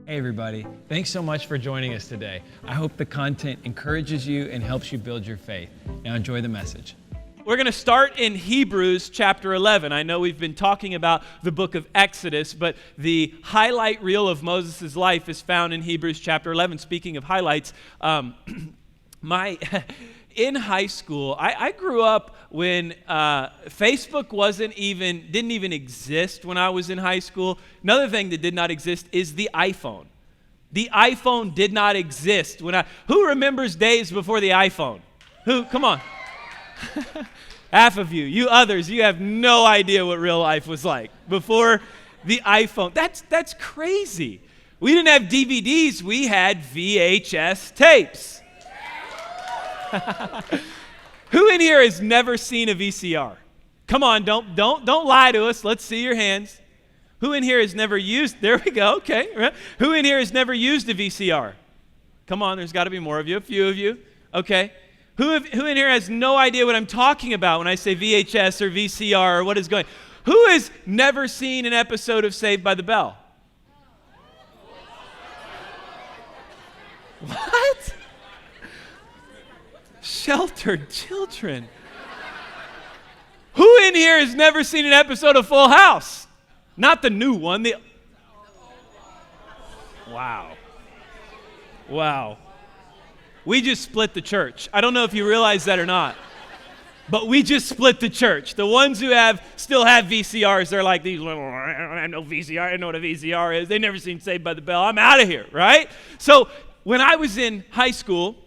Hey everybody, thanks so much for joining us today. I hope the content encourages you and helps you build your faith. Now enjoy the message. We're going to start in Hebrews chapter 11. I know we've been talking about the book of Exodus, but the highlight reel of Moses' life is found in Hebrews chapter 11. Speaking of highlights, in high school, I grew up when Facebook didn't even exist when I was in high school. Another thing that did not exist is the iPhone. The iPhone did not exist who remembers days before the iPhone? Who? Come on. Half of you. You others, you have no idea what real life was like before the iPhone. That's crazy. We didn't have DVDs, we had VHS tapes. Who in here has never seen a VCR? Come on, don't lie to us. Let's see your hands. Who in here has never used, there we go, okay. Who in here has never used a VCR? Come on, there's got to be more of you, a few of you. Okay. Who in here has no idea what I'm talking about when I say VHS or VCR or what is going? Who has never seen an episode of Saved by the Bell? What? Sheltered children. Who in here has never seen an episode of Full House? Not the new one. Wow. We just split the church. I don't know if you realize that or not, but we just split the church. The ones who still have VCRs, they're like these little, I don't have no VCR. I don't know what a VCR is. They've never seen Saved by the Bell. I'm out of here, right? So when I was in high school,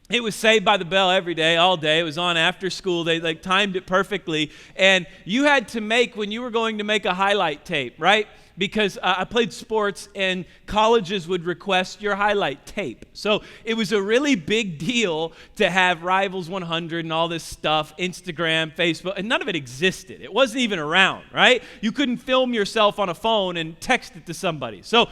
it was Saved by the Bell every day, all day. It was on after school. They timed it perfectly. And you had to when you were going to make a highlight tape, right? Because I played sports and colleges would request your highlight tape. So it was a really big deal to have Rivals 100 and all this stuff, Instagram, Facebook, and none of it existed. It wasn't even around, right? You couldn't film yourself on a phone and text it to somebody. So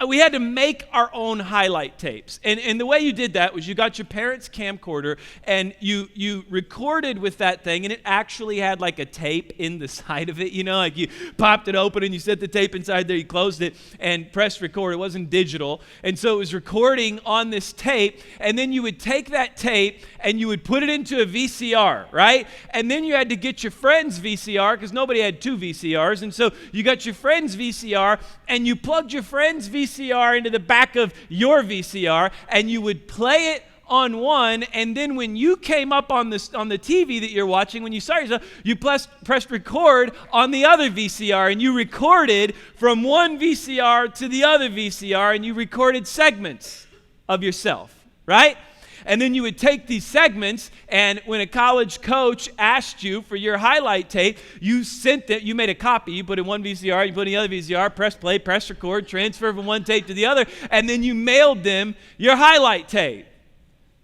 we had to make our own highlight tapes. And the way you did that was you got your parents' camcorder and you recorded with that thing, and it actually had like a tape in the side of it, like you popped it open and you set the tape inside there, you closed it and pressed record. It wasn't digital. And so it was recording on this tape, and then you would take that tape and you would put it into a VCR, right? And then you had to get your friend's VCR because nobody had two VCRs. And so you got your friend's VCR and you plugged your friend's VCR into the back of your VCR, and you would play it on one, and then when you came up on the TV that you're watching, when you saw yourself, you pressed record on the other VCR, and you recorded from one VCR to the other VCR, and you recorded segments of yourself, right? And then you would take these segments, and when a college coach asked you for your highlight tape, you sent it, you made a copy, you put it in one VCR, you put it in the other VCR, press play, press record, transfer from one tape to the other, and then you mailed them your highlight tape.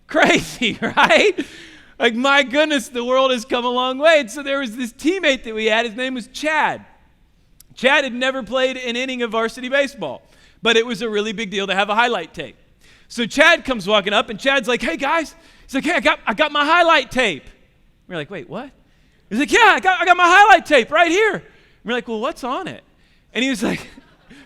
Crazy, right? Like, my goodness, the world has come a long way. And so there was this teammate that we had, his name was Chad. Chad had never played an inning of varsity baseball, but it was a really big deal to have a highlight tape. So Chad comes walking up, and Chad's like, hey, guys. He's like, hey, I got my highlight tape. We're like, wait, what? He's like, yeah, I got my highlight tape right here. And we're like, well, what's on it? And he was like,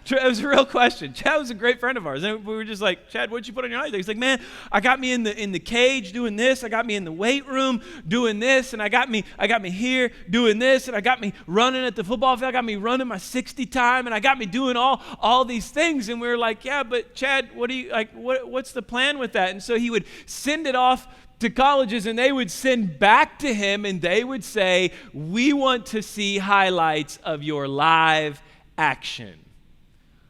it was a real question. Chad was a great friend of ours. And we were just like, Chad, what'd you put on your highlight tape? He's like, man, I got me in the cage doing this. I got me in the weight room doing this. And I got me here doing this. And I got me running at the football field. I got me running my 60 time. And I got me doing all these things. And we were like, yeah, but Chad, what's the plan with that? And so he would send it off to colleges, and they would send back to him, and they would say, we want to see highlights of your live action.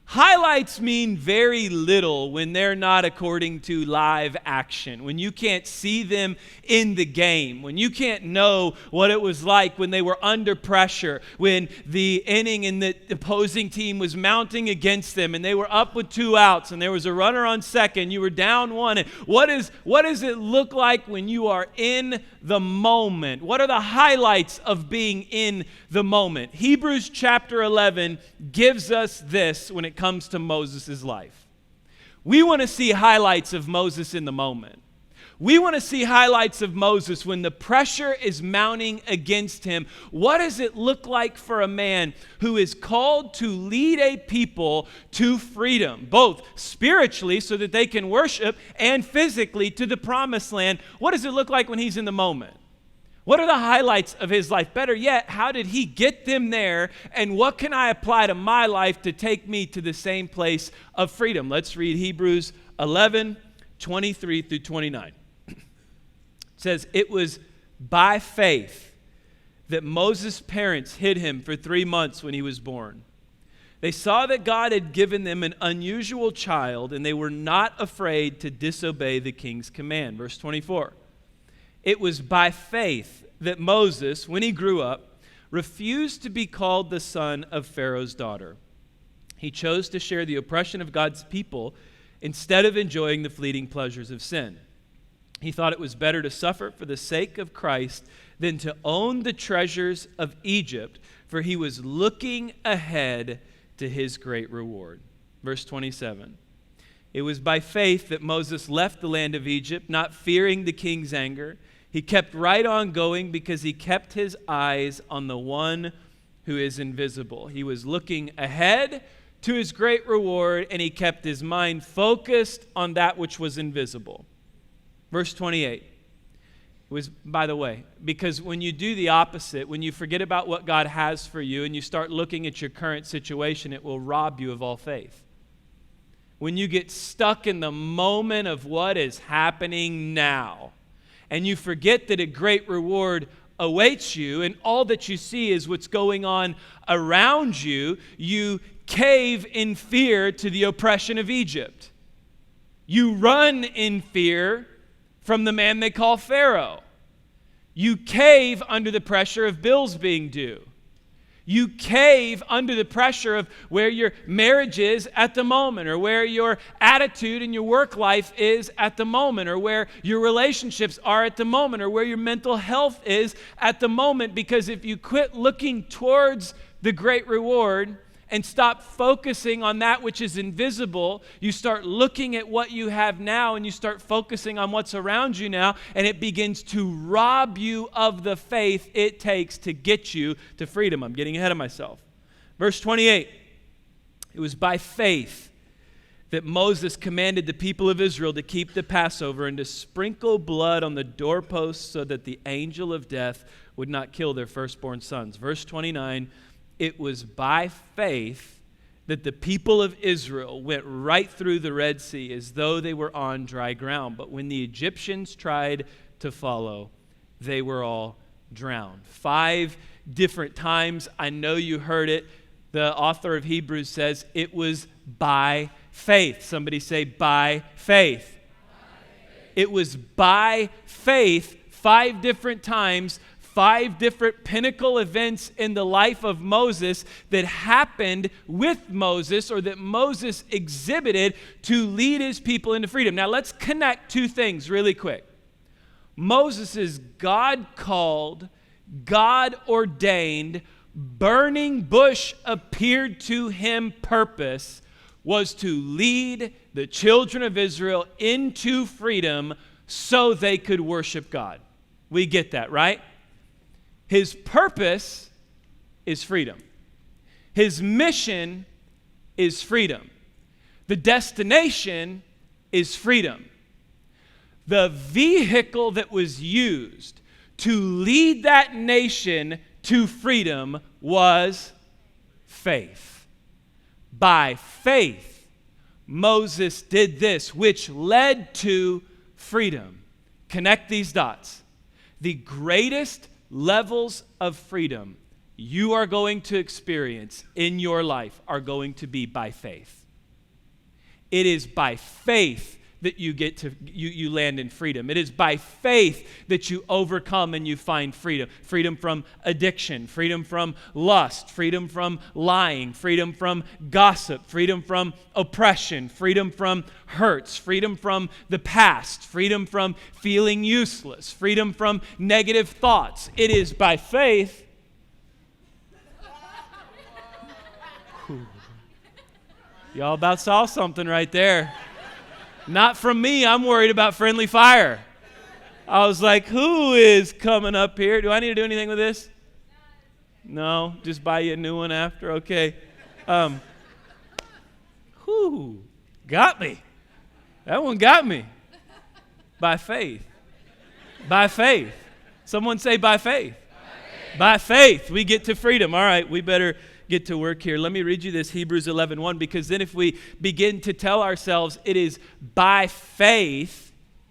Highlights mean very little when they're not according to live action, when you can't see them in the game, when you can't know what it was like when they were under pressure, when the inning and the opposing team was mounting against them and they were up with 2 outs and there was a runner on second, you were down 1. And what does it look like when you are in the moment? What are the highlights of being in the moment? Hebrews chapter 11 gives us this when it comes to Moses' life. We want to see highlights of Moses in the moment. We want to see highlights of Moses when the pressure is mounting against him. What does it look like for a man who is called to lead a people to freedom, both spiritually so that they can worship and physically to the promised land? What does it look like when he's in the moment? What are the highlights of his life? Better yet, how did he get them there? And what can I apply to my life to take me to the same place of freedom? Let's read Hebrews 11, 23 through 29. It says, it was by faith that Moses' parents hid him for 3 months when he was born. They saw that God had given them an unusual child, and they were not afraid to disobey the king's command. Verse 24. It was by faith that Moses, when he grew up, refused to be called the son of Pharaoh's daughter. He chose to share the oppression of God's people instead of enjoying the fleeting pleasures of sin. He thought it was better to suffer for the sake of Christ than to own the treasures of Egypt, for he was looking ahead to his great reward. Verse 27. It was by faith that Moses left the land of Egypt, not fearing the king's anger. He kept right on going because he kept his eyes on the one who is invisible. He was looking ahead to his great reward, and he kept his mind focused on that which was invisible. Verse 28. It was, by the way, because when you do the opposite, when you forget about what God has for you and you start looking at your current situation, it will rob you of all faith. When you get stuck in the moment of what is happening now, and you forget that a great reward awaits you, and all that you see is what's going on around you, you cave in fear to the oppression of Egypt. You run in fear from the man they call Pharaoh. You cave under the pressure of bills being due. You cave under the pressure of where your marriage is at the moment, or where your attitude and your work life is at the moment, or where your relationships are at the moment, or where your mental health is at the moment. Because if you quit looking towards the great reward and stop focusing on that which is invisible, you start looking at what you have now and you start focusing on what's around you now, and it begins to rob you of the faith it takes to get you to freedom. I'm getting ahead of myself. Verse 28, it was by faith that Moses commanded the people of Israel to keep the Passover and to sprinkle blood on the doorposts so that the angel of death would not kill their firstborn sons. Verse 29, it was by faith that the people of Israel went right through the Red Sea as though they were on dry ground. But when the Egyptians tried to follow, they were all drowned. 5 different times. I know you heard it. The author of Hebrews says it was by faith. Somebody say, by faith. It was by faith 5 different times, 5 different pinnacle events in the life of Moses that happened with Moses, or that Moses exhibited to lead his people into freedom. Now let's connect 2 things really quick. Moses' God-called, God-ordained, burning bush appeared to him purpose was to lead the children of Israel into freedom so they could worship God. We get that, right? His purpose is freedom. His mission is freedom. The destination is freedom. The vehicle that was used to lead that nation to freedom was faith. By faith, Moses did this, which led to freedom. Connect these dots. The greatest levels of freedom you are going to experience in your life are going to be by faith. It is by faith that you get to you land in freedom. It is by faith that you overcome and you find freedom. Freedom from addiction, freedom from lust, freedom from lying, freedom from gossip, freedom from oppression, freedom from hurts, freedom from the past, freedom from feeling useless, freedom from negative thoughts. It is by faith. Y'all about saw something right there. Not from me, I'm worried about friendly fire. I was like, who is coming up here? Do I need to do anything with this? No, just buy you a new one after? Okay. Got me. That one got me. By faith. By faith. Someone say by faith. By faith, we get to freedom. All right, we better get to work here. Let me read you this Hebrews 11:1, because then if we begin to tell ourselves it is by faith.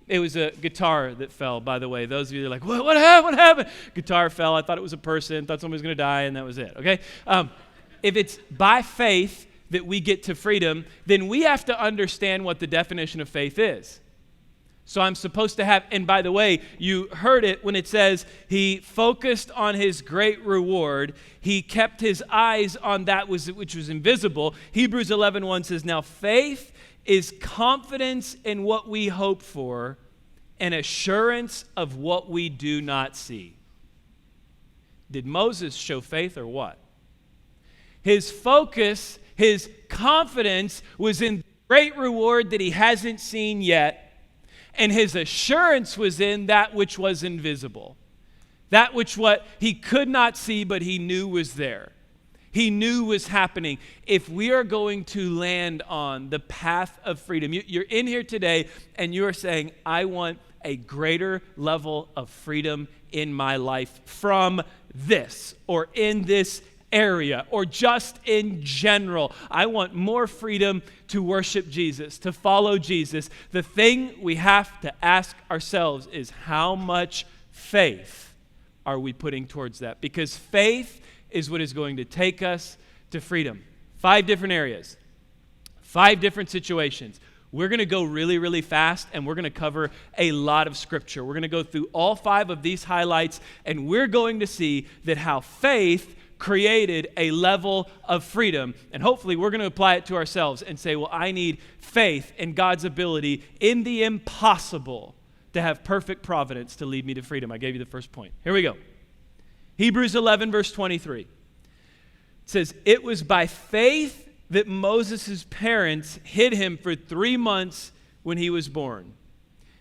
It was a guitar that fell, by the way. Those of you that are like, what happened? What happened? Guitar fell. I thought it was a person. Thought someone was going to die, and that was it, okay? If it's by faith that we get to freedom, then we have to understand what the definition of faith is. So I'm supposed to have, and by the way, you heard it when it says he focused on his great reward. He kept his eyes on that which was invisible. Hebrews 11:1 says, now faith is confidence in what we hope for and assurance of what we do not see. Did Moses show faith or what? His focus, his confidence was in the great reward that he hasn't seen yet. And his assurance was in that which was invisible. That which what he could not see, but he knew was there. He knew was happening. If we are going to land on the path of freedom, you're in here today and you are saying, I want a greater level of freedom in my life from this or in this area or just in general. I want more freedom to worship Jesus, to follow Jesus. The thing we have to ask ourselves is how much faith are we putting towards that? Because faith is what is going to take us to freedom. 5 different areas, 5 different situations. We're going to go really, really fast, and we're going to cover a lot of scripture. We're going to go through all 5 of these highlights, and we're going to see that how faith created a level of freedom. And hopefully we're going to apply it to ourselves and say, well, I need faith in God's ability in the impossible to have perfect providence to lead me to freedom. I gave you the first point. Here we go. Hebrews 11, verse 23. It says, it was by faith that Moses' parents hid him for 3 months when he was born.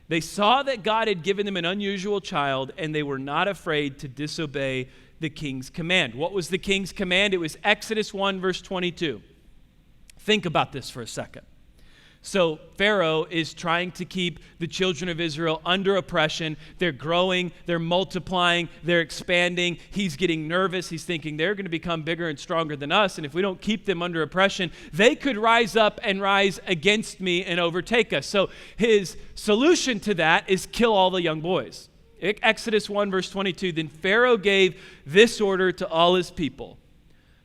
They saw that God had given them an unusual child, and they were not afraid to disobey the king's command. What was the king's command? It was Exodus 1, verse 22. Think about this for a second. So Pharaoh is trying to keep the children of Israel under oppression. They're growing, they're multiplying, they're expanding. He's getting nervous. He's thinking they're going to become bigger and stronger than us, and if we don't keep them under oppression, they could rise up and rise against me and overtake us. So his solution to that is kill all the young boys. Exodus 1, verse 22, then Pharaoh gave this order to all his people.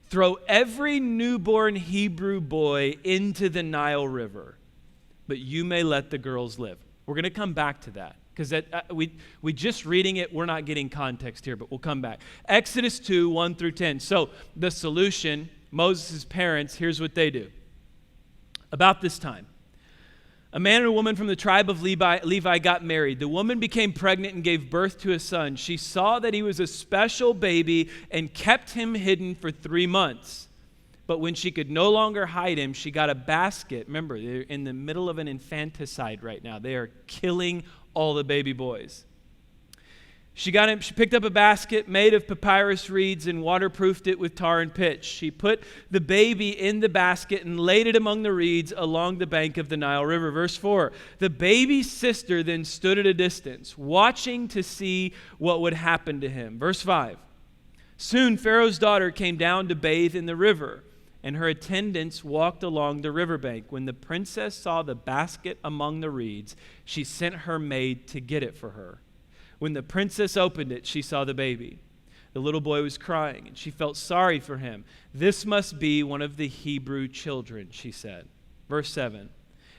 Throw every newborn Hebrew boy into the Nile River, but you may let the girls live. We're going to come back to that because we just reading it, we're not getting context here, but we'll come back. Exodus 2, 1 through 10. So the solution, Moses' parents, here's what they do. About this time, a man and a woman from the tribe of Levi got married. The woman became pregnant and gave birth to a son. She saw that he was a special baby and kept him hidden for 3 months. But when she could no longer hide him, she got a basket. Remember, they're in the middle of an infanticide right now. They are killing all the baby boys. She picked up a basket made of papyrus reeds and waterproofed it with tar and pitch. She put the baby in the basket and laid it among the reeds along the bank of the Nile River. Verse 4, the baby's sister then stood at a distance, watching to see what would happen to him. Verse 5, soon Pharaoh's daughter came down to bathe in the river, and her attendants walked along the riverbank. When the princess saw the basket among the reeds, she sent her maid to get it for her. When the princess opened it, she saw the baby. The little boy was crying, and she felt sorry for him. This must be one of the Hebrew children, she said. Verse 7,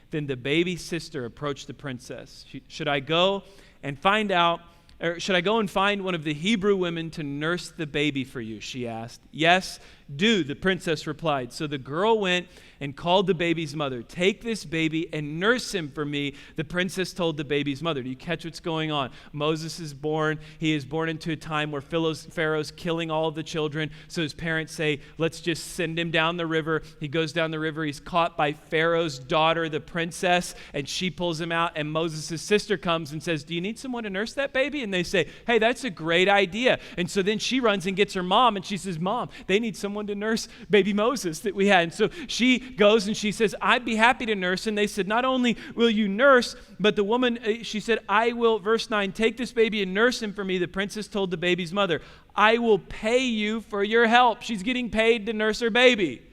then the baby's sister approached the princess. Should I go and find one of the Hebrew women to nurse the baby for you? She asked. Yes, "Do," the princess replied. So the girl went and called the baby's mother. "Take this baby and nurse him for me," the princess told the baby's mother. Do you catch what's going on? Moses is born. He is born into a time where Pharaoh's killing all of the children. So his parents say, let's just send him down the river. He goes down the river. He's caught by Pharaoh's daughter, the princess, and she pulls him out. And Moses' sister comes and says, "Do you need someone to nurse that baby?" And they say, "Hey, that's a great idea." And so then she runs and gets her mom, and she says, "Mom, they need someone to nurse baby Moses that we had." And so she goes and she says, "I'd be happy to nurse." And they said, "Not only will you nurse, but the woman," she said, "I will," verse 9, "take this baby and nurse him for me." The princess told the baby's mother, "I will pay you for your help." She's getting paid to nurse her baby.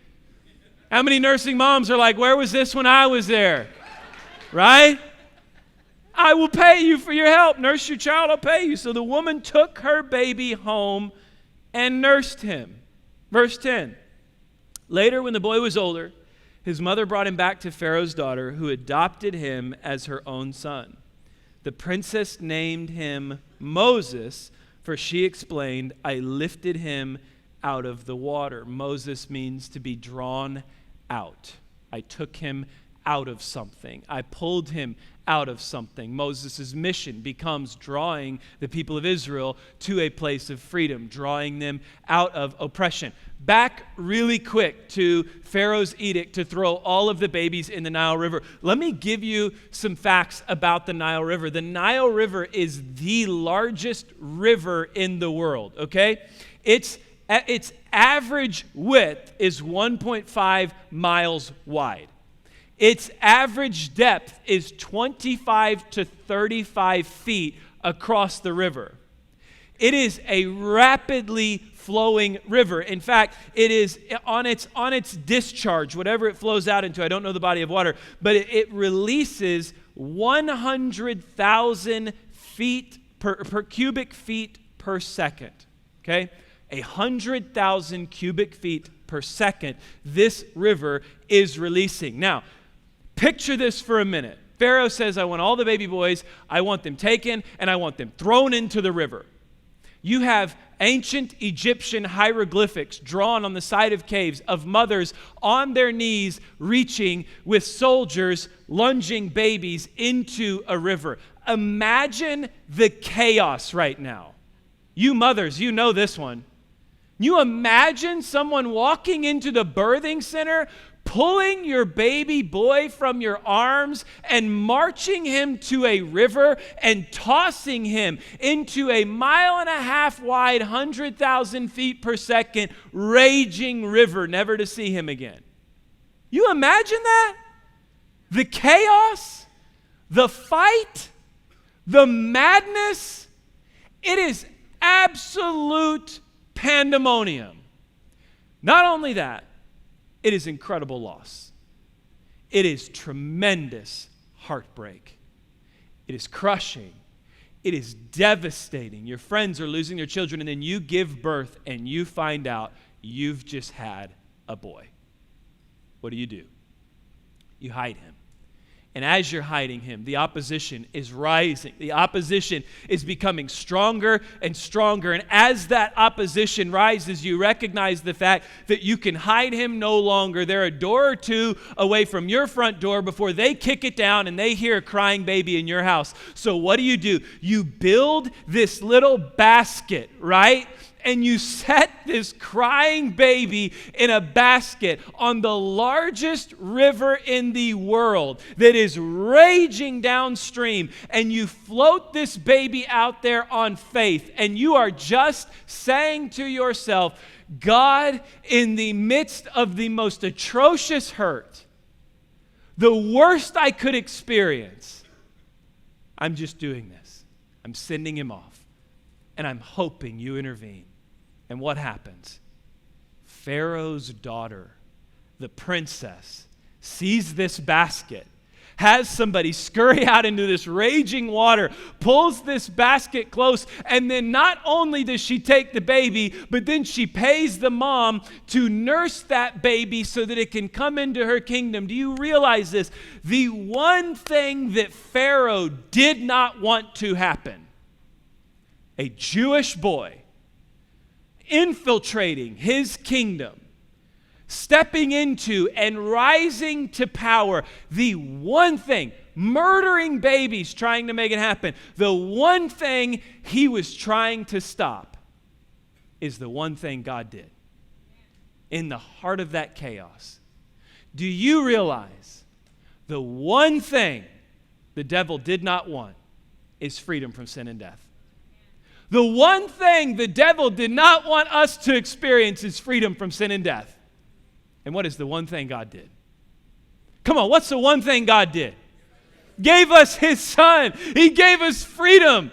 How many nursing moms are like, "Where was this when I was there?" Right? "I will pay you for your help. Nurse your child, I'll pay you." So the woman took her baby home and nursed him. Verse 10, later when the boy was older, his mother brought him back to Pharaoh's daughter, who adopted him as her own son. The princess named him Moses, for she explained, "I lifted him out of the water." Moses means to be drawn out. I took him out of something. I pulled him out of something. Moses' mission becomes drawing the people of Israel to a place of freedom, drawing them out of oppression. Back really quick to Pharaoh's edict to throw all of the babies in the Nile River. Let me give you some facts about the Nile River. The Nile River is the largest river in the world, okay? Its average width is 1.5 miles wide. Its average depth is 25 to 35 feet across the river. It is a rapidly flowing river. In fact, it is on its discharge, whatever it flows out into, I don't know the body of water, but it releases 100,000 feet per cubic feet per second. Okay? 100,000 cubic feet per second this river is releasing. Now, picture this for a minute. Pharaoh says, "I want all the baby boys, I want them taken, and I want them thrown into the river." You have ancient Egyptian hieroglyphics drawn on the side of caves of mothers on their knees reaching with soldiers lunging babies into a river. Imagine the chaos right now. You mothers, you know this one. You imagine someone walking into the birthing center, pulling your baby boy from your arms and marching him to a river and tossing him into a 1.5 mile wide, 100,000 feet per second raging river, never to see him again. You imagine that? The chaos, the fight, the madness. It is absolute pandemonium. Not only that, it is incredible loss. It is tremendous heartbreak. It is crushing. It is devastating. Your friends are losing their children, and then you give birth and you find out you've just had a boy. What do? You hide him. And as you're hiding him, the opposition is rising. The opposition is becoming stronger and stronger. And as that opposition rises, you recognize the fact that you can hide him no longer. They're a door or two away from your front door before they kick it down and they hear a crying baby in your house. So what do? You build this little basket, right? And you set this crying baby in a basket on the largest river in the world that is raging downstream. And you float this baby out there on faith. And you are just saying to yourself, God, in the midst of the most atrocious hurt, the worst I could experience, I'm just doing this. I'm sending him off. And I'm hoping you intervene. And what happens? Pharaoh's daughter, the princess, sees this basket, has somebody scurry out into this raging water, pulls this basket close, and then not only does she take the baby, but then she pays the mom to nurse that baby so that it can come into her kingdom. Do you realize this? The one thing that Pharaoh did not want to happen, a Jewish boy infiltrating his kingdom, stepping into and rising to power, the one thing, murdering babies trying to make it happen, the one thing he was trying to stop is the one thing God did. In the heart of that chaos, do you realize the one thing the devil did not want is freedom from sin and death? The one thing the devil did not want us to experience is freedom from sin and death. And what is the one thing God did? Come on, what's the one thing God did? Gave us his son. He gave us freedom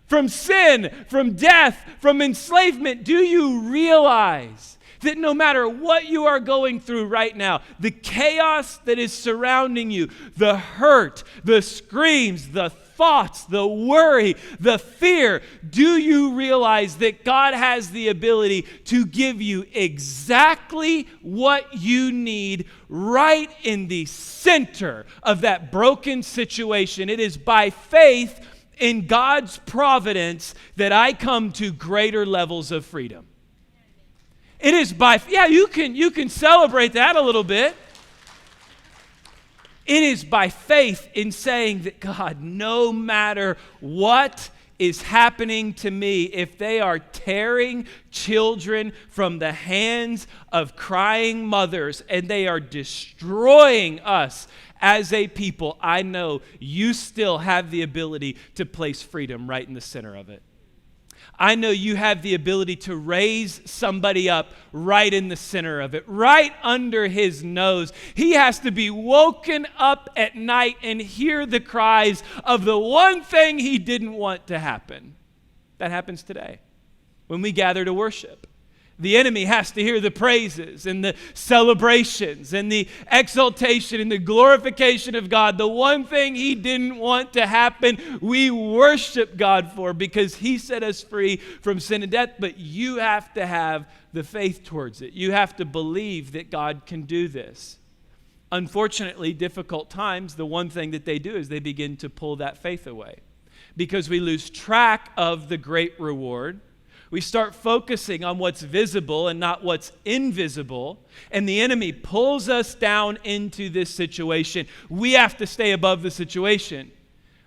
from sin, from death, from enslavement. Do you realize that no matter what you are going through right now, the chaos that is surrounding you, the hurt, the screams, the thoughts, the worry, the fear, do you realize that God has the ability to give you exactly what you need right in the center of that broken situation? It is by faith in God's providence that I come to greater levels of freedom. It is by, you can celebrate that a little bit. It is by faith in saying that, God, no matter what is happening to me, if they are tearing children from the hands of crying mothers and they are destroying us as a people, I know you still have the ability to place freedom right in the center of it. I know you have the ability to raise somebody up right in the center of it, right under his nose. He has to be woken up at night and hear the cries of the one thing he didn't want to happen. That happens today when we gather to worship. The enemy has to hear the praises and the celebrations and the exaltation and the glorification of God. The one thing he didn't want to happen, we worship God for because he set us free from sin and death. But you have to have the faith towards it. You have to believe that God can do this. Unfortunately, difficult times, the one thing that they do is they begin to pull that faith away because we lose track of the great reward. We start focusing on what's visible and not what's invisible, and the enemy pulls us down into this situation. We have to stay above the situation.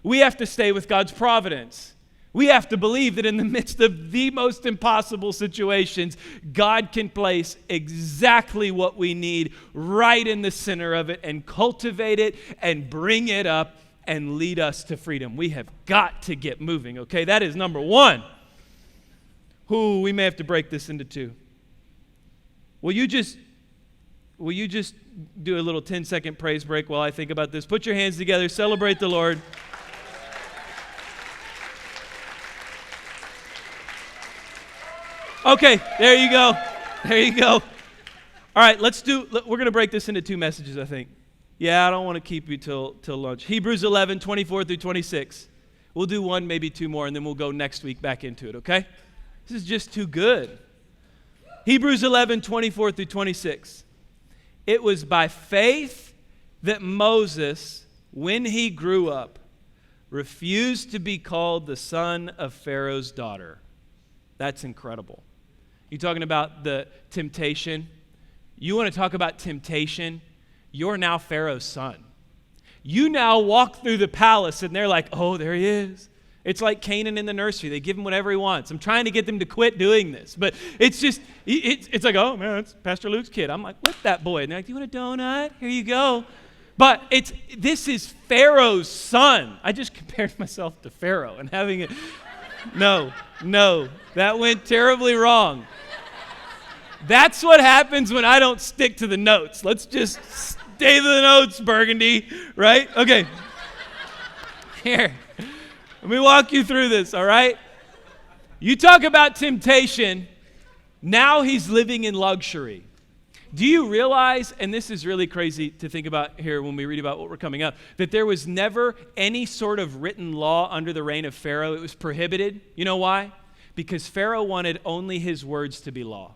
We have to stay with God's providence. We have to believe that in the midst of the most impossible situations, God can place exactly what we need right in the center of it and cultivate it and bring it up and lead us to freedom. We have got to get moving, okay? That is number one. We may have to break this into two. Will you just do a little 10-second praise break while I think about this? Put your hands together, celebrate the Lord. Okay, there you go. There you go. All right, we're going to break this into two messages, I think. Yeah, I don't want to keep you till lunch. Hebrews 11, 24 through 26. We'll do one, maybe two more, and then we'll go next week back into it, okay? This is just too good. Hebrews 11, 24 through 26. It was by faith that Moses, when he grew up, refused to be called the son of Pharaoh's daughter. That's incredible. You talking about the temptation? You want to talk about temptation? You're now Pharaoh's son. You now walk through the palace and they're like, oh, there he is. It's like Canaan in the nursery. They give him whatever he wants. I'm trying to get them to quit doing this. But it's just, it's like, oh, man, that's Pastor Luke's kid. I'm like, what that boy? And they're like, do you want a donut? Here you go. But this is Pharaoh's son. I just compared myself to Pharaoh and having it. No, that went terribly wrong. That's what happens when I don't stick to the notes. Let's just stay to the notes, Burgundy, right? Okay. Here. Let me walk you through this, all right? You talk about temptation. Now he's living in luxury. Do you realize, and this is really crazy to think about here when we read about what we're coming up, that there was never any sort of written law under the reign of Pharaoh. It was prohibited. You know why? Because Pharaoh wanted only his words to be law.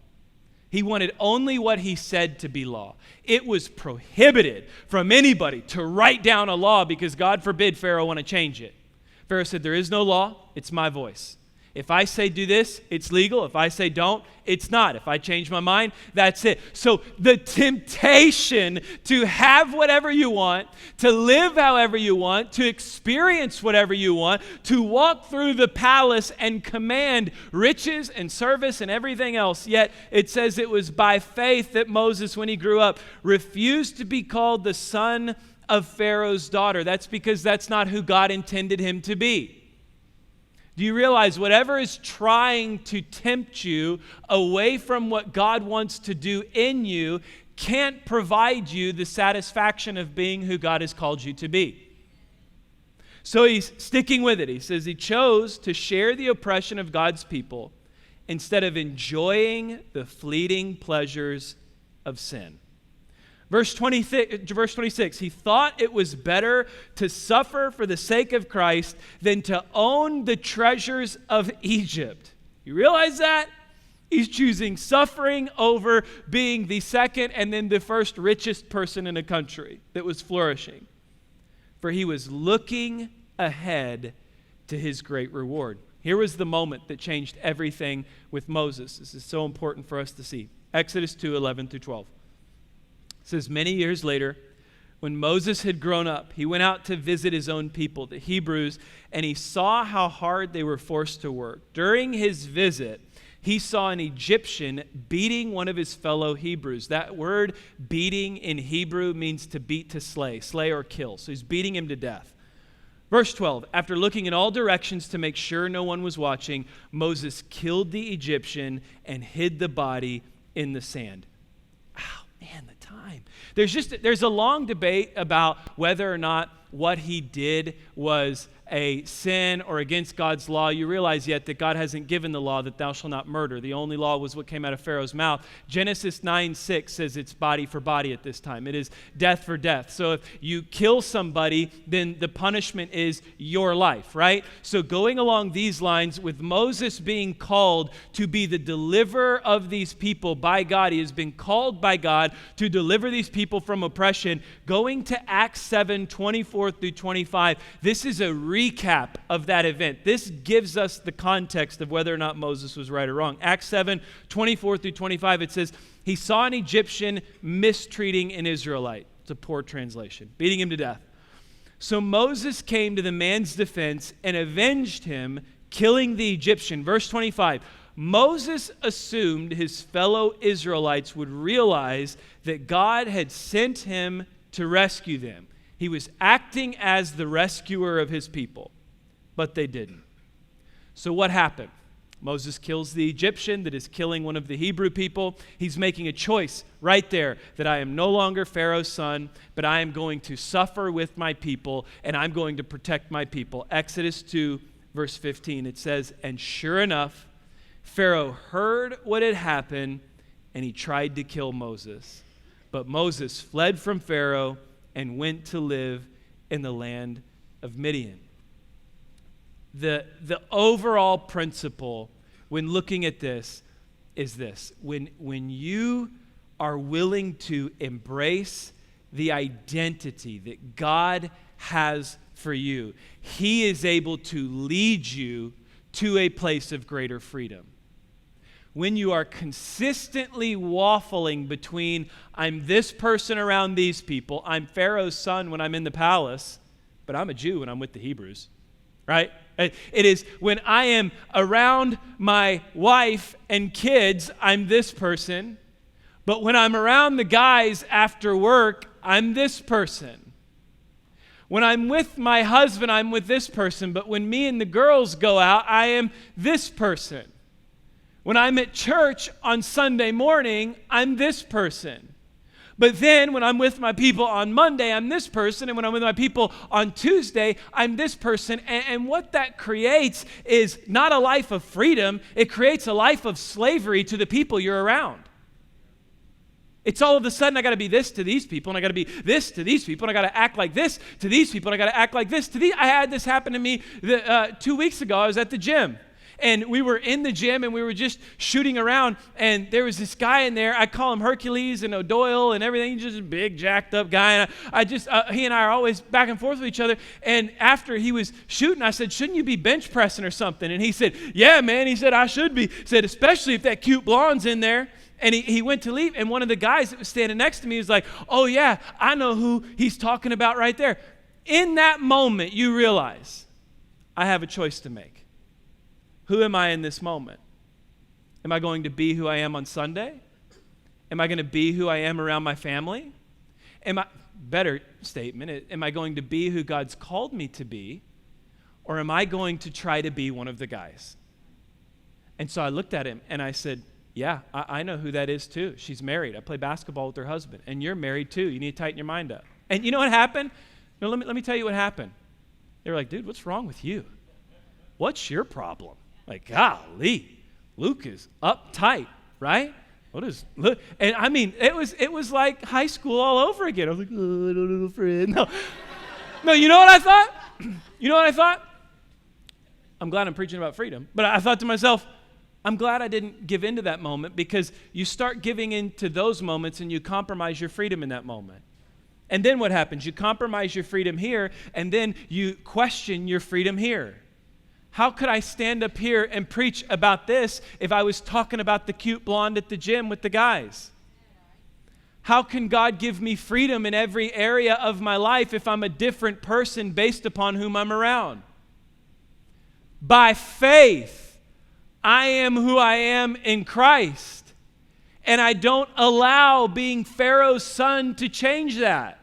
He wanted only what he said to be law. It was prohibited from anybody to write down a law because God forbid Pharaoh want to change it. Pharaoh said, there is no law, it's my voice. If I say do this, it's legal. If I say don't, it's not. If I change my mind, that's it. So the temptation to have whatever you want, to live however you want, to experience whatever you want, to walk through the palace and command riches and service and everything else. Yet it says it was by faith that Moses, when he grew up, refused to be called the son of Pharaoh's daughter. That's because that's not who God intended him to be. Do you realize whatever is trying to tempt you away from what God wants to do in you can't provide you the satisfaction of being who God has called you to be? So he's sticking with it. He says he chose to share the oppression of God's people instead of enjoying the fleeting pleasures of sin. Verse 26, he thought it was better to suffer for the sake of Christ than to own the treasures of Egypt. You realize that? He's choosing suffering over being the second and then the first richest person in a country that was flourishing. For he was looking ahead to his great reward. Here was the moment that changed everything with Moses. This is so important for us to see. Exodus 2:11-12. It says, many years later, when Moses had grown up, he went out to visit his own people, the Hebrews, and he saw how hard they were forced to work. During his visit, he saw an Egyptian beating one of his fellow Hebrews. That word beating in Hebrew means to beat, to slay or kill. So he's beating him to death. Verse 12, after looking in all directions to make sure no one was watching, Moses killed the Egyptian and hid the body in the sand. Man, the time. There's a long debate about whether or not what he did was a sin or against God's law. You realize yet that God hasn't given the law that thou shalt not murder. The only law was what came out of Pharaoh's mouth. Genesis 9:6 says it's body for body at this time. It is death for death. So if you kill somebody, then the punishment is your life, right? So going along these lines, with Moses being called to be the deliverer of these people by God, he has been called by God to deliver these people from oppression. Going to Acts 7:24-25, this is a recap of that event. This gives us the context of whether or not Moses was right or wrong. Acts 7:24-25, it says, he saw an Egyptian mistreating an Israelite. It's a poor translation. Beating him to death. So Moses came to the man's defense and avenged him, killing the Egyptian. Verse 25, Moses assumed his fellow Israelites would realize that God had sent him to rescue them. He was acting as the rescuer of his people, but they didn't. So what happened? Moses kills the Egyptian that is killing one of the Hebrew people. He's making a choice right there that I am no longer Pharaoh's son, but I am going to suffer with my people, and I'm going to protect my people. Exodus 2, verse 15, it says, and sure enough, Pharaoh heard what had happened, and he tried to kill Moses. But Moses fled from Pharaoh and went to live in the land of Midian. The overall principle when looking at this is this. When you are willing to embrace the identity that God has for you, he is able to lead you to a place of greater freedom. When you are consistently waffling between, I'm this person around these people, I'm Pharaoh's son when I'm in the palace, but I'm a Jew when I'm with the Hebrews, right? It is when I am around my wife and kids, I'm this person, but when I'm around the guys after work, I'm this person. When I'm with my husband, I'm with this person, but when me and the girls go out, I am this person. When I'm at church on Sunday morning, I'm this person. But then when I'm with my people on Monday, I'm this person. And when I'm with my people on Tuesday, I'm this person. And what that creates is not a life of freedom. It creates a life of slavery to the people you're around. It's all of a sudden I got to be this to these people, and I got to be this to these people, and I got to act like this to these people, and I got to act like this to these. I had this happen to me 2 weeks ago. I was at the gym. And we were in the gym and we were just shooting around. And there was this guy in there. I call him Hercules and O'Doyle and everything. He's just a big, jacked up guy. And he and I are always back and forth with each other. And after he was shooting, I said, shouldn't you be bench pressing or something? And he said, yeah, man. He said, I should be. He said, especially if that cute blonde's in there. And he went to leave. And one of the guys that was standing next to me was like, oh, yeah, I know who he's talking about right there. In that moment, you realize I have a choice to make. Who am I in this moment? Am I going to be who I am on Sunday? Am I going to be who I am around my family? Better statement, am I going to be who God's called me to be? Or am I going to try to be one of the guys? And so I looked at him and I said, yeah, I know who that is too. She's married. I play basketball with her husband. And you're married too. You need to tighten your mind up. And you know what happened? No, let me tell you what happened. They were like, dude, what's wrong with you? What's your problem? Like, golly, Luke is uptight, right? What is Luke? And I mean, it was like high school all over again. I was like, oh, I don't have a friend. No, you know what I thought? You know what I thought? I'm glad I'm preaching about freedom. But I thought to myself, I'm glad I didn't give in to that moment, because you start giving in to those moments and you compromise your freedom in that moment. And then what happens? You compromise your freedom here, and then you question your freedom here. How could I stand up here and preach about this if I was talking about the cute blonde at the gym with the guys? How can God give me freedom in every area of my life if I'm a different person based upon whom I'm around? By faith, I am who I am in Christ, and I don't allow being Pharaoh's son to change that.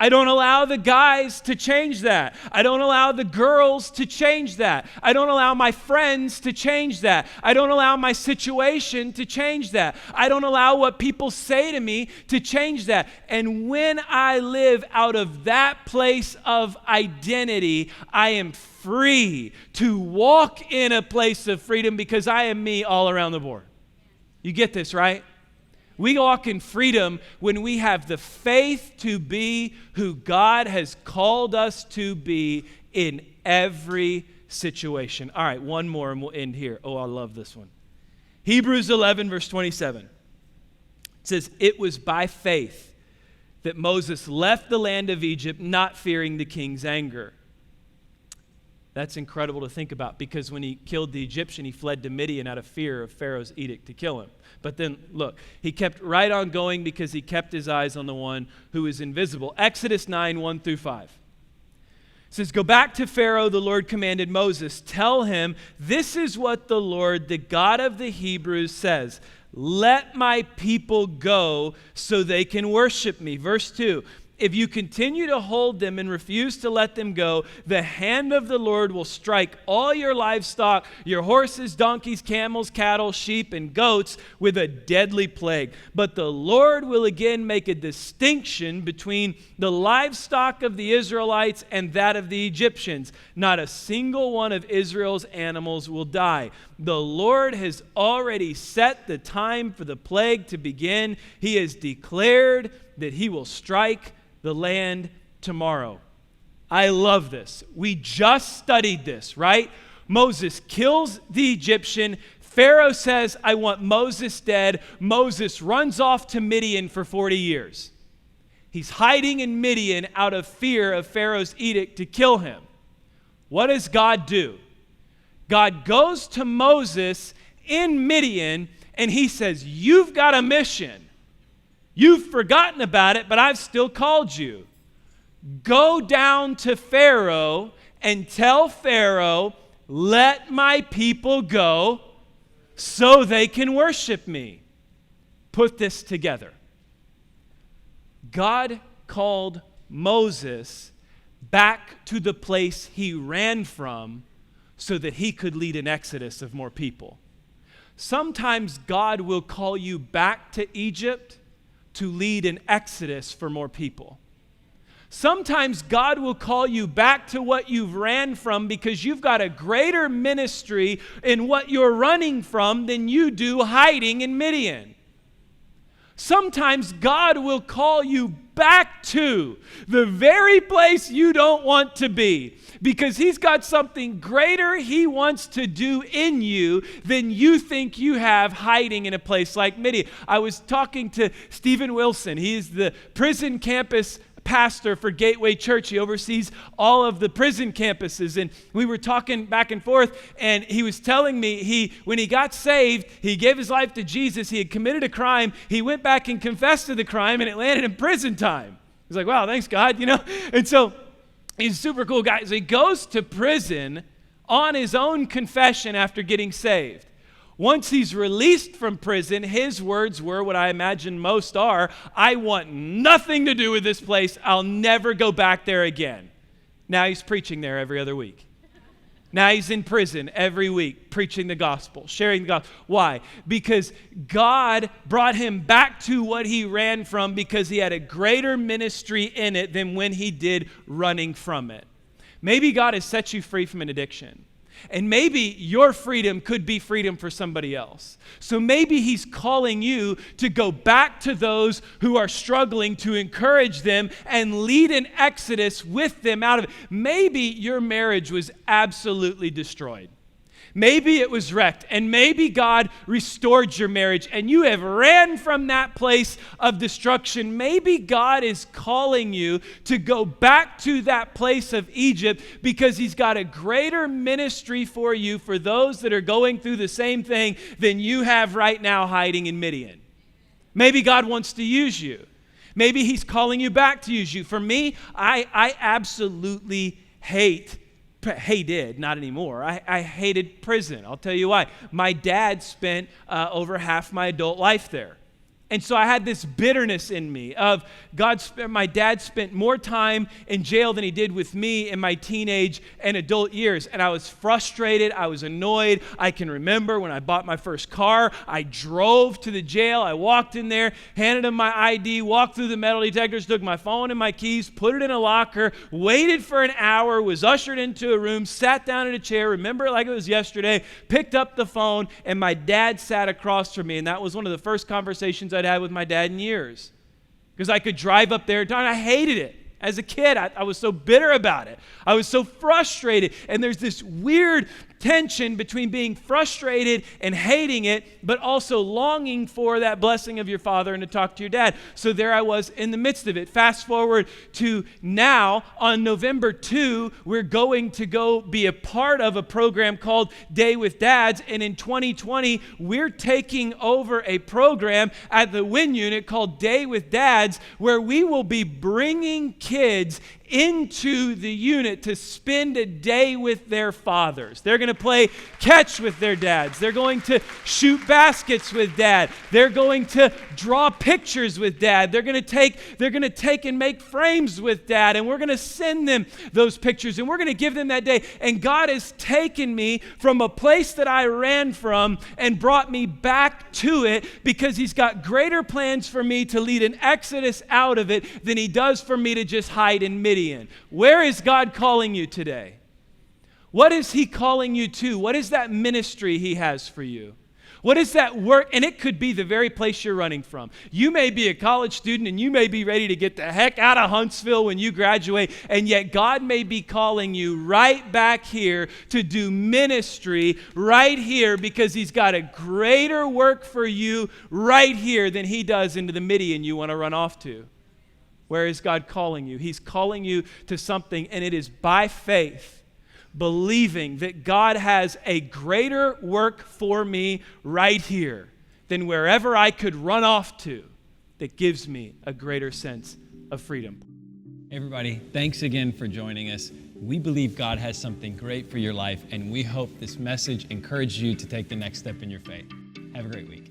I don't allow the guys to change that. I don't allow the girls to change that. I don't allow my friends to change that. I don't allow my situation to change that. I don't allow what people say to me to change that. And when I live out of that place of identity, I am free to walk in a place of freedom, because I am me all around the board. You get this, right? We walk in freedom when we have the faith to be who God has called us to be in every situation. All right, one more and we'll end here. Oh, I love this one. Hebrews 11, verse 27. It says, it was by faith that Moses left the land of Egypt, not fearing the king's anger. That's incredible to think about, because when he killed the Egyptian, he fled to Midian out of fear of Pharaoh's edict to kill him. But then, look, he kept right on going because he kept his eyes on the one who is invisible. Exodus 9, 1 through 5. It says, go back to Pharaoh, the Lord commanded Moses. Tell him, this is what the Lord, the God of the Hebrews, says. Let my people go so they can worship me. Verse 2. If you continue to hold them and refuse to let them go, the hand of the Lord will strike all your livestock, your horses, donkeys, camels, cattle, sheep, and goats with a deadly plague. But the Lord will again make a distinction between the livestock of the Israelites and that of the Egyptians. Not a single one of Israel's animals will die. The Lord has already set the time for the plague to begin. He has declared that he will strike the land tomorrow. I love this. We just studied this, right? Moses kills the Egyptian. Pharaoh says, I want Moses dead. Moses runs off to Midian for 40 years. He's hiding in Midian out of fear of Pharaoh's edict to kill him. What does God do? God goes to Moses in Midian and he says, you've got a mission. You've forgotten about it, but I've still called you. Go down to Pharaoh and tell Pharaoh, let my people go so they can worship me. Put this together. God called Moses back to the place he ran from so that he could lead an exodus of more people. Sometimes God will call you back to Egypt to lead an exodus for more people. Sometimes God will call you back to what you've ran from because you've got a greater ministry in what you're running from than you do hiding in Midian. Sometimes God will call you back to the very place you don't want to be, because he's got something greater he wants to do in you than you think you have hiding in a place like Midian. I was talking to Stephen Wilson. He's the prison campus pastor for Gateway Church. He oversees all of the prison campuses, and we were talking back and forth, and he was telling me when he got saved, he gave his life to Jesus. He had committed a crime. He went back and confessed to the crime, and it landed in prison time. He's like, wow, thanks God, And so he's a super cool guy. So he goes to prison on his own confession after getting saved. Once he's released from prison, his words were what I imagine most are, I want nothing to do with this place. I'll never go back there again. Now he's preaching there every other week. Now he's in prison every week, preaching the gospel, sharing the gospel. Why? Because God brought him back to what he ran from, because he had a greater ministry in it than when he did running from it. Maybe God has set you free from an addiction. And maybe your freedom could be freedom for somebody else. So maybe he's calling you to go back to those who are struggling, to encourage them and lead an exodus with them out of it. Maybe your marriage was absolutely destroyed. Maybe it was wrecked, and maybe God restored your marriage and you have ran from that place of destruction. Maybe God is calling you to go back to that place of Egypt because he's got a greater ministry for you, for those that are going through the same thing than you have right now hiding in Midian. Maybe God wants to use you. Maybe he's calling you back to use you. For me, I absolutely hated, not anymore. I hated prison. I'll tell you why. My dad spent over half my adult life there. And so I had this bitterness in me of my dad spent more time in jail than he did with me in my teenage and adult years. And I was frustrated. I was annoyed. I can remember when I bought my first car, I drove to the jail. I walked in there, handed him my ID, walked through the metal detectors, took my phone and my keys, put it in a locker, waited for an hour, was ushered into a room, sat down in a chair, remember it like it was yesterday, picked up the phone, and my dad sat across from me. And that was one of the first conversations I'd had with my dad in years, because I could drive up there and I hated it. As a kid, I was so bitter about it. I was so frustrated. And there's this weird tension between being frustrated and hating it, but also longing for that blessing of your father and to talk to your dad. So there I was in the midst of it. Fast forward to now, on November 2, we're going to go be a part of a program called Day with Dads. And in 2020, we're taking over a program at the WIN unit called Day with Dads, where we will be bringing kids into the unit to spend a day with their fathers. They're going to play catch with their dads. They're going to shoot baskets with dad. They're going to draw pictures with dad. They're going to take and make frames with dad, and we're going to send them those pictures, and we're going to give them that day. And God has taken me from a place that I ran from and brought me back to it, because he's got greater plans for me to lead an exodus out of it than he does for me to just hide in Midian. Where is God calling you today? What is he calling you to? What is that ministry he has for you? What is that work? And it could be the very place you're running from. You may be a college student and you may be ready to get the heck out of Huntsville when you graduate, and yet God may be calling you right back here to do ministry right here, because he's got a greater work for you right here than he does into the Midian you want to run off to. Where is God calling you? He's calling you to something, and it is by faith, believing that God has a greater work for me right here than wherever I could run off to, that gives me a greater sense of freedom. Everybody, thanks again for joining us. We believe God has something great for your life, and we hope this message encouraged you to take the next step in your faith. Have a great week.